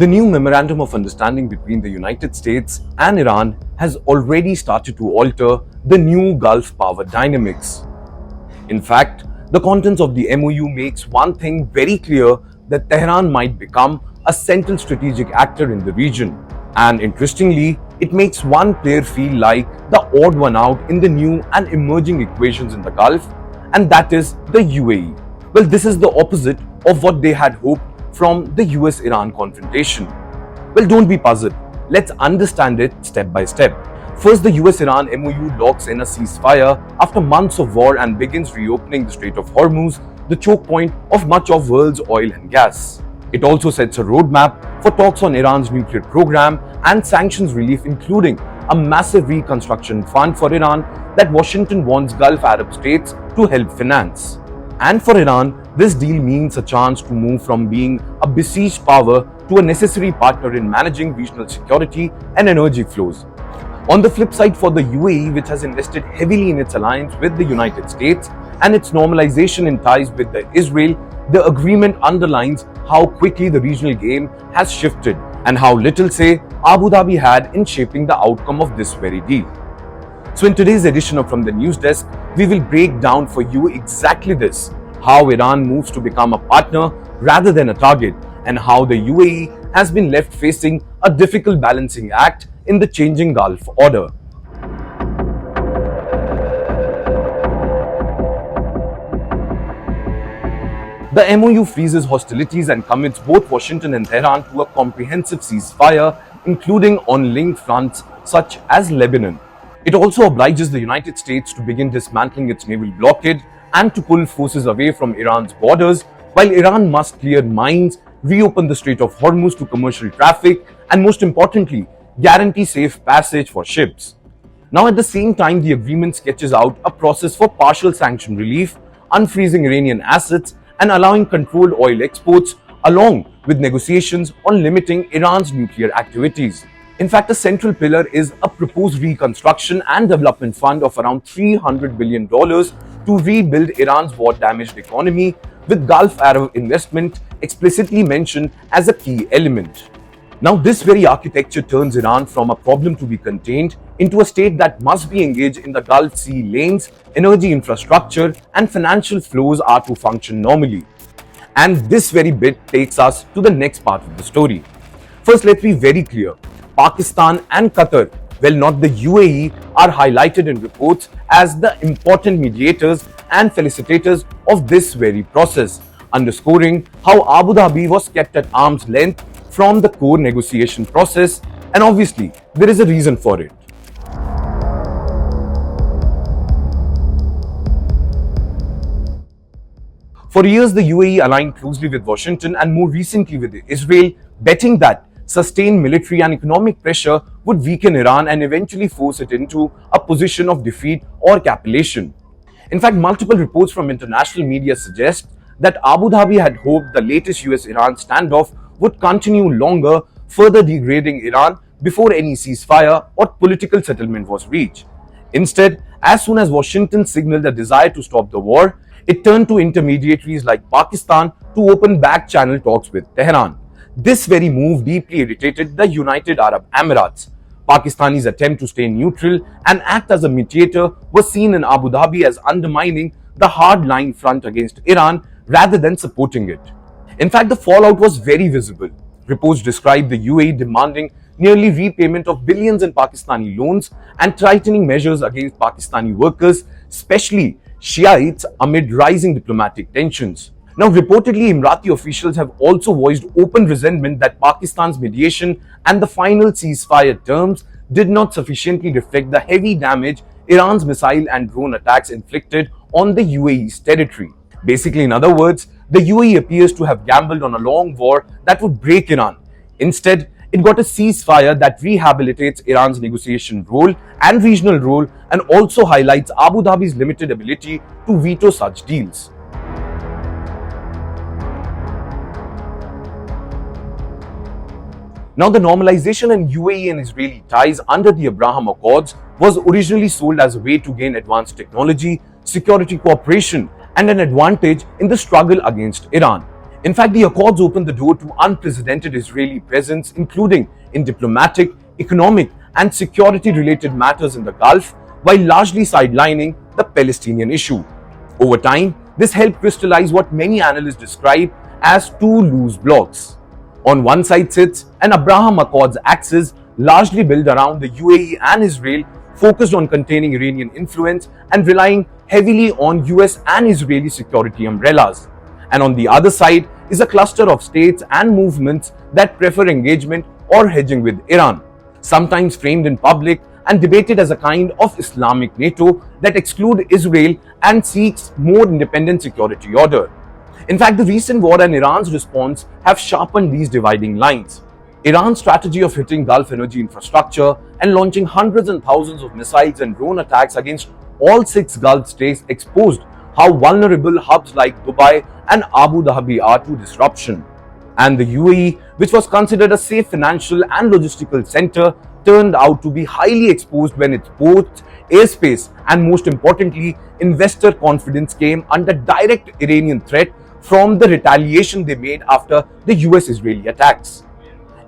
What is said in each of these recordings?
The new memorandum of understanding between the United States and Iran has already started to alter the new Gulf power dynamics. In fact, the contents of the MOU makes one thing very clear, that Tehran might become a central strategic actor in the region. And interestingly, it makes one player feel like the odd one out in the new and emerging equations in the Gulf, and that is the UAE. Well, this is the opposite of what they had hoped from the US-Iran confrontation. Well, don't be puzzled. Let's understand it step by step. First, the US-Iran MOU locks in a ceasefire after months of war and begins reopening the Strait of Hormuz, the choke point of much of world's oil and gas. It also sets a roadmap for talks on Iran's nuclear program and sanctions relief, including a massive reconstruction fund for Iran that Washington wants Gulf Arab states to help finance. And for Iran, this deal means a chance to move from being a besieged power to a necessary partner in managing regional security and energy flows. On the flip side, for the UAE, which has invested heavily in its alliance with the United States and its normalization in ties with Israel, the agreement underlines how quickly the regional game has shifted and how little say Abu Dhabi had in shaping the outcome of this very deal. So in today's edition of From the News Desk, we will break down for you exactly this: how Iran moves to become a partner rather than a target, and how the UAE has been left facing a difficult balancing act in the changing Gulf order. The MOU freezes hostilities and commits both Washington and Tehran to a comprehensive ceasefire, including on linked fronts such as Lebanon. It also obliges the United States to begin dismantling its naval blockade and to pull forces away from Iran's borders, while Iran must clear mines, reopen the Strait of Hormuz to commercial traffic, and most importantly, guarantee safe passage for ships. Now, at the same time, the agreement sketches out a process for partial sanction relief, unfreezing Iranian assets, and allowing controlled oil exports, along with negotiations on limiting Iran's nuclear activities. In fact, a central pillar is a proposed reconstruction and development fund of around $300 billion to rebuild Iran's war-damaged economy, with Gulf Arab investment explicitly mentioned as a key element. Now, this very architecture turns Iran from a problem to be contained into a state that must be engaged in the Gulf Sea lanes, energy infrastructure, and financial flows are to function normally. And this very bit takes us to the next part of the story. First, let's be very clear. Pakistan and Qatar, well, not the UAE, are highlighted in reports as the important mediators and facilitators of this very process, underscoring how Abu Dhabi was kept at arm's length from the core negotiation process, and obviously, there is a reason for it. For years, the UAE aligned closely with Washington and more recently with Israel, betting that sustained military and economic pressure would weaken Iran and eventually force it into a position of defeat or capitulation. In fact, multiple reports from international media suggest that Abu Dhabi had hoped the latest US-Iran standoff would continue longer, further degrading Iran before any ceasefire or political settlement was reached. Instead, as soon as Washington signaled a desire to stop the war, it turned to intermediaries like Pakistan to open back-channel talks with Tehran. This very move deeply irritated the United Arab Emirates. Pakistani's attempt to stay neutral and act as a mediator was seen in Abu Dhabi as undermining the hard-line front against Iran rather than supporting it. In fact, the fallout was very visible. Reports describe the UAE demanding nearly repayment of billions in Pakistani loans and tightening measures against Pakistani workers, especially Shiites, amid rising diplomatic tensions. Now, reportedly, Emirati officials have also voiced open resentment that Pakistan's mediation and the final ceasefire terms did not sufficiently reflect the heavy damage Iran's missile and drone attacks inflicted on the UAE's territory. Basically, in other words, the UAE appears to have gambled on a long war that would break Iran. Instead, it got a ceasefire that rehabilitates Iran's negotiation role and regional role, and also highlights Abu Dhabi's limited ability to veto such deals. Now, the normalization in UAE and Israeli ties under the Abraham Accords was originally sold as a way to gain advanced technology, security cooperation, and an advantage in the struggle against Iran. In fact, the Accords opened the door to unprecedented Israeli presence, including in diplomatic, economic, and security related matters in the Gulf, while largely sidelining the Palestinian issue. Over time, this helped crystallize what many analysts describe as two loose blocks. On one side sits an Abraham Accords axis largely built around the UAE and Israel, focused on containing Iranian influence and relying heavily on US and Israeli security umbrellas. And on the other side is a cluster of states and movements that prefer engagement or hedging with Iran, sometimes framed in public and debated as a kind of Islamic NATO that excludes Israel and seeks more independent security order. In fact, the recent war and Iran's response have sharpened these dividing lines. Iran's strategy of hitting Gulf energy infrastructure and launching hundreds and thousands of missiles and drone attacks against all six Gulf states exposed how vulnerable hubs like Dubai and Abu Dhabi are to disruption. And the UAE, which was considered a safe financial and logistical center, turned out to be highly exposed when its ports, airspace, and most importantly, investor confidence came under direct Iranian threat from the retaliation they made after the US-Israeli attacks.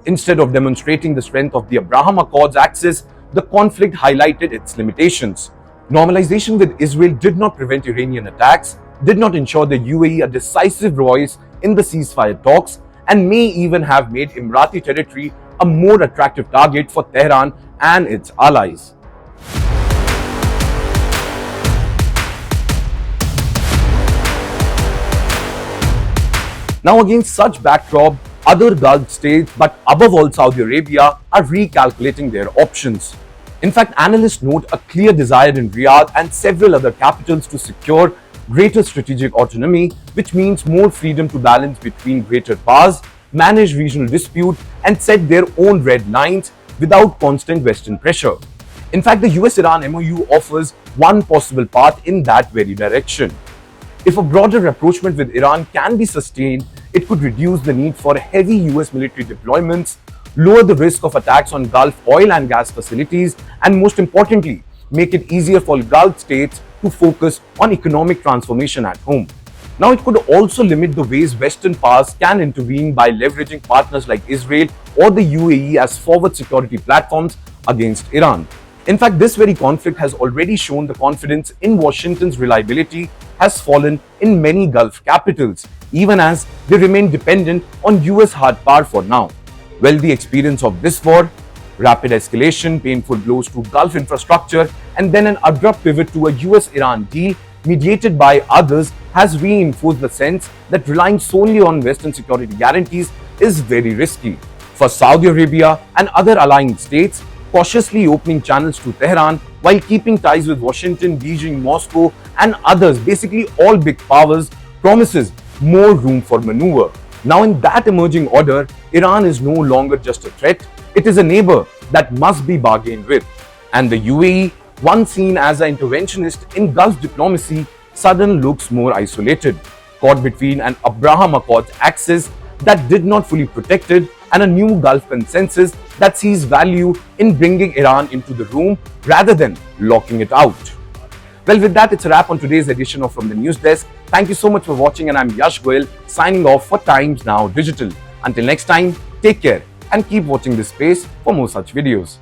Instead of demonstrating the strength of the Abraham Accords axis, the conflict highlighted its limitations. Normalization with Israel did not prevent Iranian attacks, did not ensure the UAE a decisive voice in the ceasefire talks, and may even have made Emirati territory a more attractive target for Tehran and its allies. Now, against such backdrop, other Gulf states, but above all Saudi Arabia, are recalculating their options. In fact, analysts note a clear desire in Riyadh and several other capitals to secure greater strategic autonomy, which means more freedom to balance between greater powers, manage regional dispute, and set their own red lines without constant Western pressure. In fact, the US-Iran MOU offers one possible path in that very direction. If a broader rapprochement with Iran can be sustained, it could reduce the need for heavy US military deployments, lower the risk of attacks on Gulf oil and gas facilities, and most importantly, make it easier for Gulf states to focus on economic transformation at home. Now, it could also limit the ways Western powers can intervene by leveraging partners like Israel or the UAE as forward security platforms against Iran. In fact, this very conflict has already shown the confidence in Washington's reliability has fallen in many Gulf capitals, even as they remain dependent on US hard power for now. Well, the experience of this war, rapid escalation, painful blows to Gulf infrastructure, and then an abrupt pivot to a US-Iran deal mediated by others has reinforced the sense that relying solely on Western security guarantees is very risky. For Saudi Arabia and other allying states, cautiously opening channels to Tehran while keeping ties with Washington, Beijing, Moscow, and others, basically all big powers, promises more room for maneuver. Now, in that emerging order, Iran is no longer just a threat, it is a neighbor that must be bargained with. And the UAE, once seen as an interventionist in Gulf diplomacy, suddenly looks more isolated, caught between an Abraham Accords axis that did not fully protect it and a new Gulf consensus that sees value in bringing Iran into the room rather than locking it out. Well, with that, it's a wrap on today's edition of From the News Desk. Thank you so much for watching, and I'm Yash Goyal signing off for Times Now Digital. Until next time, take care and keep watching this space for more such videos.